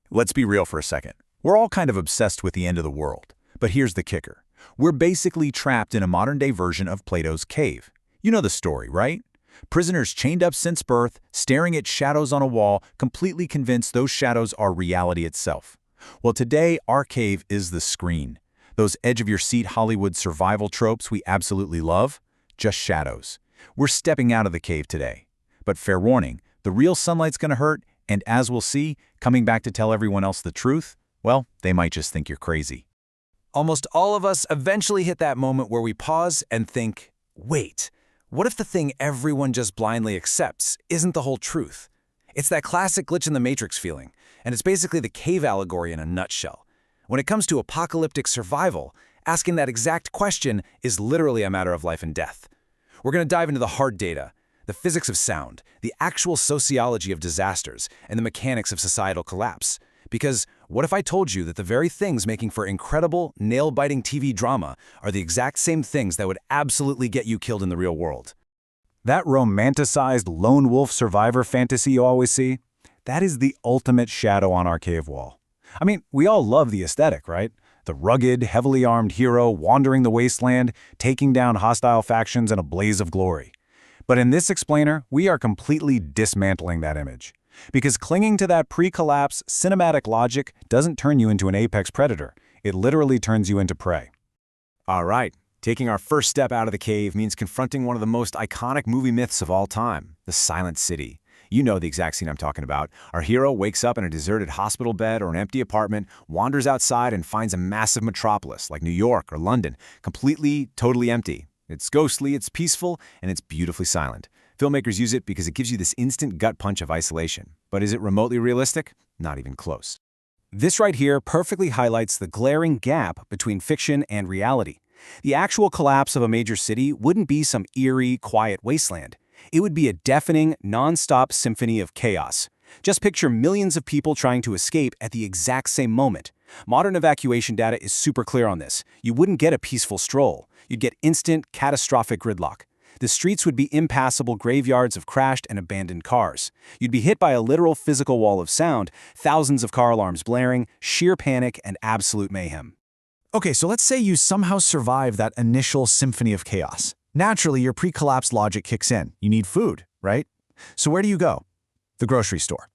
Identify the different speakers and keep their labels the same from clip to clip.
Speaker 1: Let's be real for a second. We're all kind of obsessed with the end of the world. But here's the kicker. We're basically trapped in a modern-day version of Plato's cave. You know the story, right? Prisoners chained up since birth, staring at shadows on a wall, completely convinced those shadows are reality itself. Well, today, our cave is the screen. Those edge-of-your-seat Hollywood survival tropes we absolutely love? Just shadows. We're stepping out of the cave today. But fair warning, the real sunlight's gonna hurt, and as we'll see, coming back to tell everyone else the truth, well, they might just think you're crazy.
Speaker 2: Almost all of us eventually hit that moment where we pause and think, wait, what if the thing everyone just blindly accepts isn't the whole truth? It's that classic glitch in the Matrix feeling, and it's basically the cave allegory in a nutshell. When it comes to apocalyptic survival, asking that exact question is literally a matter of life and death. We're going to dive into the hard data, the physics of sound, the actual sociology of disasters, and the mechanics of societal collapse. Because what if I told you that the very things making for incredible, nail-biting TV drama are the exact same things that would absolutely get you killed in the real world?
Speaker 1: That romanticized lone wolf survivor fantasy you always see? That is the ultimate shadow on our cave wall. I mean, we all love the aesthetic, right? The rugged, heavily armed hero wandering the wasteland, taking down hostile factions in a blaze of glory. But in this explainer, we are completely dismantling that image. Because clinging to that pre-collapse cinematic logic doesn't turn you into an apex predator. It literally turns you into prey.
Speaker 2: All right, taking our first step out of the cave means confronting one of the most iconic movie myths of all time, the silent city. You know the exact scene I'm talking about. Our hero wakes up in a deserted hospital bed or an empty apartment, wanders outside and finds a massive metropolis like New York or London, completely, totally empty. It's ghostly, it's peaceful, and it's beautifully silent. Filmmakers use it because it gives you this instant gut punch of isolation. But is it remotely realistic? Not even close.
Speaker 3: This right here perfectly highlights the glaring gap between fiction and reality. The actual collapse of a major city wouldn't be some eerie, quiet wasteland. It would be a deafening, non-stop symphony of chaos. Just picture millions of people trying to escape at the exact same moment. Modern evacuation data is super clear on this. You wouldn't get a peaceful stroll. You'd get instant, catastrophic gridlock. The streets would be impassable graveyards of crashed and abandoned cars. You'd be hit by a literal physical wall of sound, thousands of car alarms blaring, sheer panic, and absolute mayhem.
Speaker 4: Okay, so let's say you somehow survive that initial symphony of chaos. Naturally, your pre-collapse logic kicks in. You need food, right? So where do you go? The grocery store.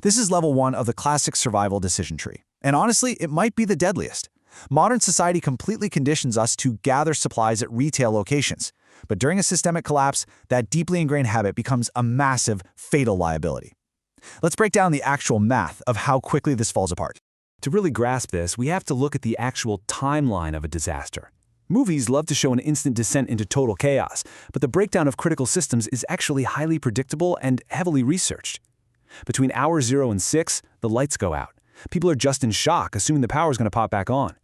Speaker 4: This is level 1 of the classic survival decision tree. And honestly, it might be the deadliest. Modern society completely conditions us to gather supplies at retail locations. But during a systemic collapse, that deeply ingrained habit becomes a massive, fatal liability. Let's break down the actual math of how quickly this falls apart.
Speaker 3: To really grasp this, we have to look at the actual timeline of a disaster. Movies love to show an instant descent into total chaos, but the breakdown of critical systems is actually highly predictable and heavily researched. Between hour 0 and 6, the lights go out. People are just in shock, assuming the power is going to pop back on.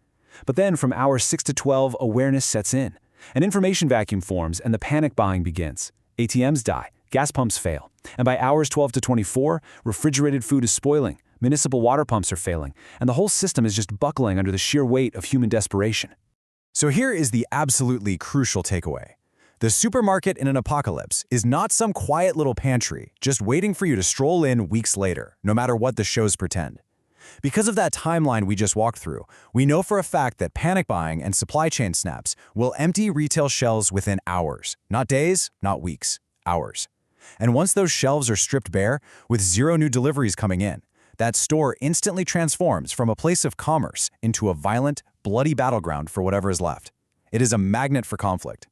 Speaker 3: But then from hours 6 to 12, awareness sets in. An information vacuum forms and the panic buying begins. ATMs die, gas pumps fail, and by hours 12 to 24, refrigerated food is spoiling, municipal water pumps are failing, and the whole system is just buckling under the sheer weight of human desperation.
Speaker 4: So here is the absolutely crucial takeaway. The supermarket in an apocalypse is not some quiet little pantry just waiting for you to stroll in weeks later, no matter what the shows pretend. Because of that timeline we just walked through, we know for a fact that panic buying and supply chain snaps will empty retail shelves within hours. Not days, not weeks, hours. And once those shelves are stripped bare, with 0 new deliveries coming in, that store instantly transforms from a place of commerce into a violent, bloody battleground for whatever is left. It is a magnet for conflict.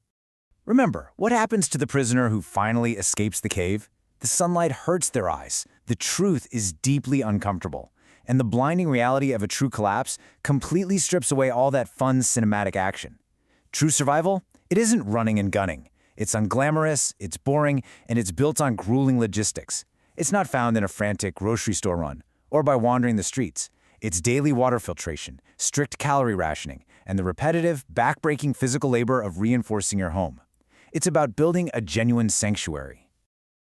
Speaker 2: Remember, what happens to the prisoner who finally escapes the cave? The sunlight hurts their eyes. The truth is deeply uncomfortable. And the blinding reality of a true collapse completely strips away all that fun cinematic action. True survival? It isn't running and gunning. It's unglamorous, it's boring, and it's built on grueling logistics. It's not found in a frantic grocery store run or by wandering the streets. It's daily water filtration, strict calorie rationing, and the repetitive, back-breaking physical labor of reinforcing your home. It's about building a genuine sanctuary.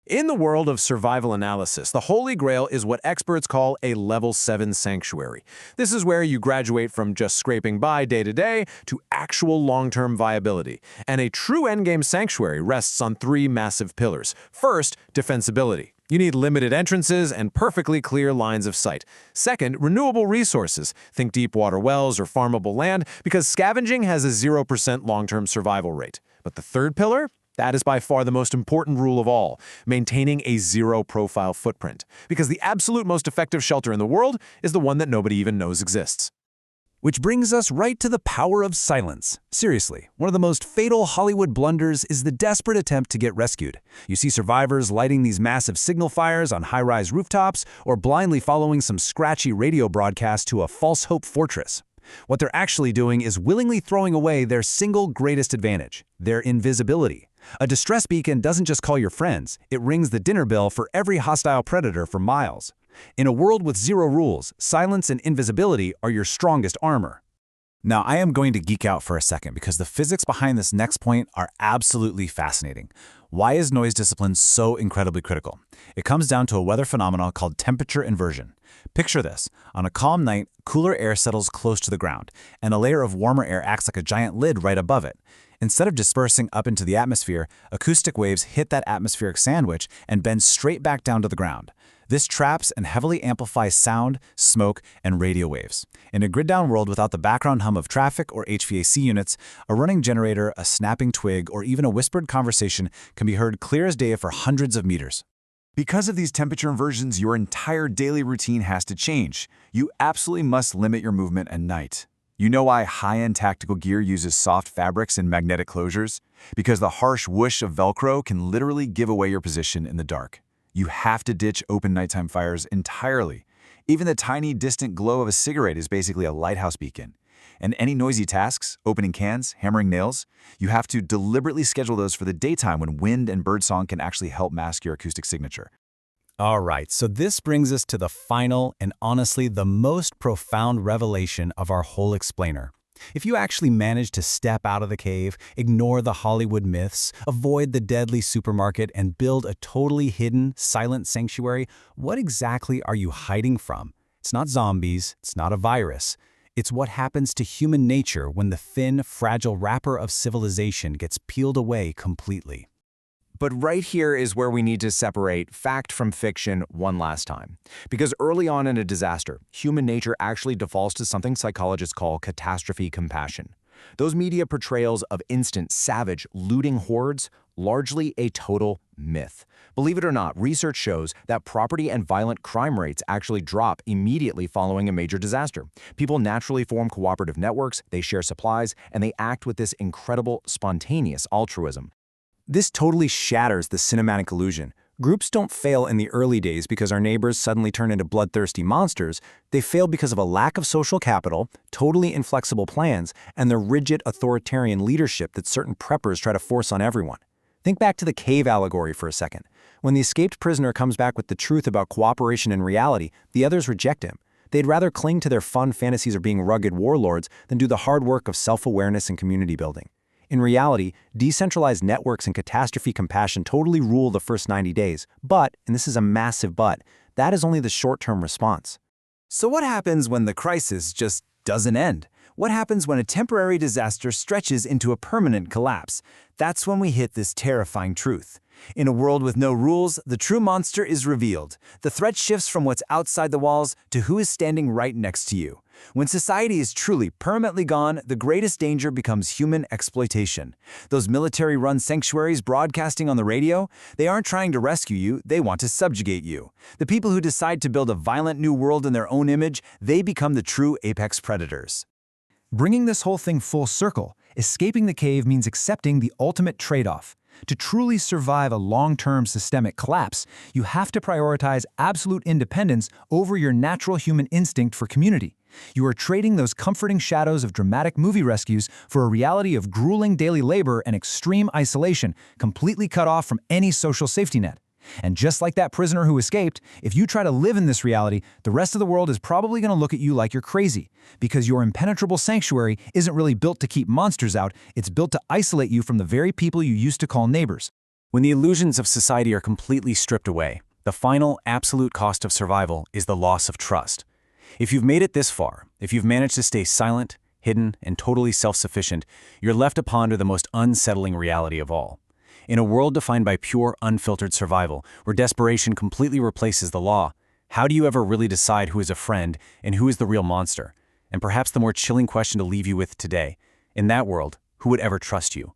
Speaker 5: In the world of survival analysis, the Holy Grail is what experts call a Level 7 sanctuary. This is where you graduate from just scraping by day to day to actual long-term viability. And a true endgame sanctuary rests on 3 massive pillars. First, defensibility. You need limited entrances and perfectly clear lines of sight. Second, renewable resources. Think deep water wells or farmable land, because scavenging has a 0% long-term survival rate. But the third pillar? That is by far the most important rule of all, maintaining a zero-profile footprint. Because the absolute most effective shelter in the world is the one that nobody even knows exists.
Speaker 2: Which brings us right to the power of silence. Seriously, one of the most fatal Hollywood blunders is the desperate attempt to get rescued. You see survivors lighting these massive signal fires on high-rise rooftops or blindly following some scratchy radio broadcast to a false hope fortress. What they're actually doing is willingly throwing away their single greatest advantage, their invisibility. A distress beacon doesn't just call your friends, it rings the dinner bell for every hostile predator for miles. In a world with zero rules, silence and invisibility are your strongest armor.
Speaker 1: Now, I am going to geek out for a second because the physics behind this next point are absolutely fascinating. Why is noise discipline so incredibly critical? It comes down to a weather phenomenon called temperature inversion. Picture this. On a calm night, cooler air settles close to the ground, and a layer of warmer air acts like a giant lid right above it. Instead of dispersing up into the atmosphere, acoustic waves hit that atmospheric sandwich and bend straight back down to the ground. This traps and heavily amplifies sound, smoke, and radio waves. In a grid-down world without the background hum of traffic or HVAC units, a running generator, a snapping twig, or even a whispered conversation can be heard clear as day for hundreds of meters. Because of these temperature inversions, your entire daily routine has to change. You absolutely must limit your movement at night. You know why high-end tactical gear uses soft fabrics and magnetic closures? Because the harsh whoosh of Velcro can literally give away your position in the dark. You have to ditch open nighttime fires entirely. Even the tiny, distant glow of a cigarette is basically a lighthouse beacon. And any noisy tasks, opening cans, hammering nails, you have to deliberately schedule those for the daytime when wind and birdsong can actually help mask your acoustic signature.
Speaker 2: All right, so this brings us to the final and honestly the most profound revelation of our whole explainer. If you actually manage to step out of the cave, ignore the Hollywood myths, avoid the deadly supermarket, and build a totally hidden, silent sanctuary, what exactly are you hiding from? It's not zombies, it's not a virus. It's what happens to human nature when the thin, fragile wrapper of civilization gets peeled away completely.
Speaker 3: But right here is where we need to separate fact from fiction one last time. Because early on in a disaster, human nature actually defaults to something psychologists call catastrophe compassion. Those media portrayals of instant, savage, looting hordes, largely a total myth. Believe it or not, research shows that property and violent crime rates actually drop immediately following a major disaster. People naturally form cooperative networks, they share supplies, and they act with this incredible, spontaneous altruism.
Speaker 2: This totally shatters the cinematic illusion. Groups don't fail in the early days because our neighbors suddenly turn into bloodthirsty monsters. They fail because of a lack of social capital, totally inflexible plans, and the rigid authoritarian leadership that certain preppers try to force on everyone. Think back to the cave allegory for a second. When the escaped prisoner comes back with the truth about cooperation and reality, the others reject him. They'd rather cling to their fun fantasies of being rugged warlords than do the hard work of self-awareness and community building. In reality, decentralized networks and catastrophe compassion totally rule the first 90 days. But, and this is a massive but, that is only the short-term response.
Speaker 1: So what happens when the crisis just doesn't end? What happens when a temporary disaster stretches into a permanent collapse? That's when we hit this terrifying truth. In a world with no rules, the true monster is revealed. The threat shifts from what's outside the walls to who is standing right next to you. When society is truly permanently gone, the greatest danger becomes human exploitation. Those military-run sanctuaries broadcasting on the radio, they aren't trying to rescue you, they want to subjugate you. The people who decide to build a violent new world in their own image, they become the true apex predators.
Speaker 4: Bringing this whole thing full circle, escaping the cave means accepting the ultimate trade-off. To truly survive a long-term systemic collapse, you have to prioritize absolute independence over your natural human instinct for community. You are trading those comforting shadows of dramatic movie rescues for a reality of grueling daily labor and extreme isolation, completely cut off from any social safety net. And just like that prisoner who escaped, if you try to live in this reality, the rest of the world is probably going to look at you like you're crazy, because your impenetrable sanctuary isn't really built to keep monsters out, it's built to isolate you from the very people you used to call neighbors.
Speaker 2: When the illusions of society are completely stripped away, the final absolute cost of survival is the loss of trust. If you've made it this far, if you've managed to stay silent, hidden, and totally self-sufficient, you're left to ponder the most unsettling reality of all. In a world defined by pure, unfiltered survival, where desperation completely replaces the law, how do you ever really decide who is a friend and who is the real monster? And perhaps the more chilling question to leave you with today, in that world, who would ever trust you?